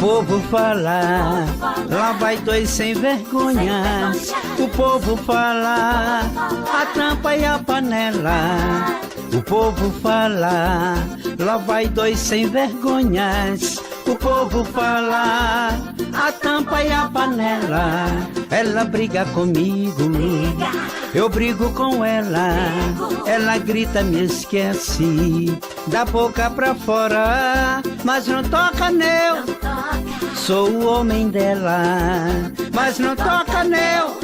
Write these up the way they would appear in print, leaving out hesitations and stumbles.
povo fala, lá vai dois sem vergonha. O povo fala, a tampa e a panela. O povo fala, lá vai dois sem vergonhas. O povo fala, a tampa e a panela. Ela briga comigo, eu brigo com ela. Ela grita, me esquece, da boca pra fora, mas não toca neu. Sou o homem dela, mas não toca neu.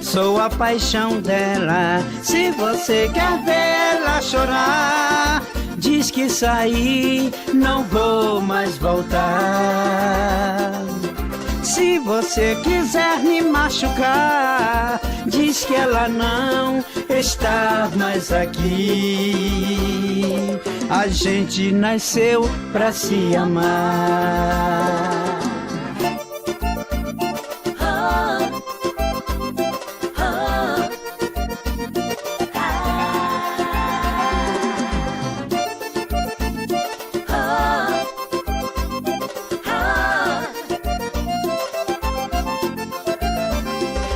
Sou a paixão dela. Se você quer ver ela chorar, diz que saí, não vou mais voltar. Se você quiser me machucar, diz que ela não está mais aqui. A gente nasceu pra se amar.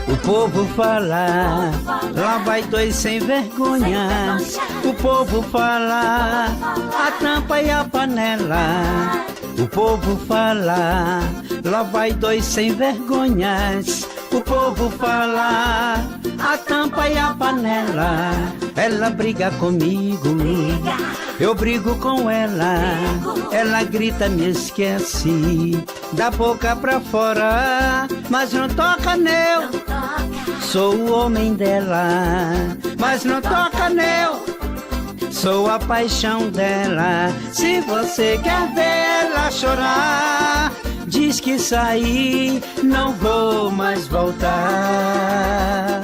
O povo fala, lá vai dois sem vergonha. O povo fala, a tampa e a panela. O povo fala, lá vai dois sem vergonhas. O povo fala, a tampa e a panela. Ela briga comigo, eu brigo com ela. Ela grita, me esquece, da boca pra fora, mas não toca neu. Sou o homem dela, mas não toca neu. Sou a paixão dela. Se você quer ver ela chorar, diz que saí, não vou mais voltar.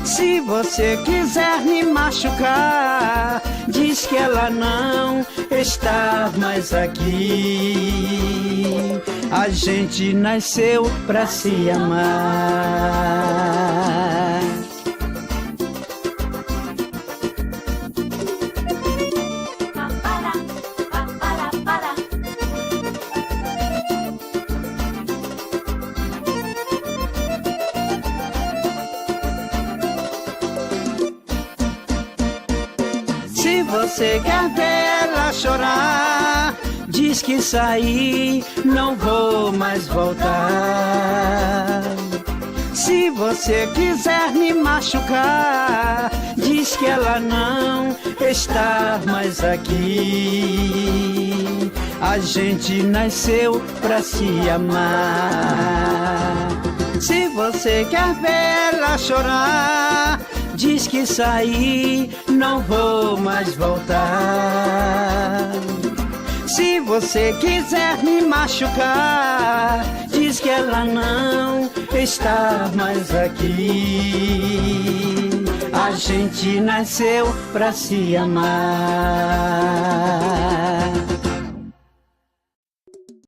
Se você quiser me machucar, diz que ela não está mais aqui. A gente nasceu pra se amar. Se você quer ver ela chorar, diz que saí, não vou mais voltar. Se você quiser me machucar, diz que ela não está mais aqui. A gente nasceu pra se amar. Se você quer ver ela chorar, diz que saí, não vou mais voltar. Se você quiser me machucar, diz que ela não está mais aqui. A gente nasceu pra se amar.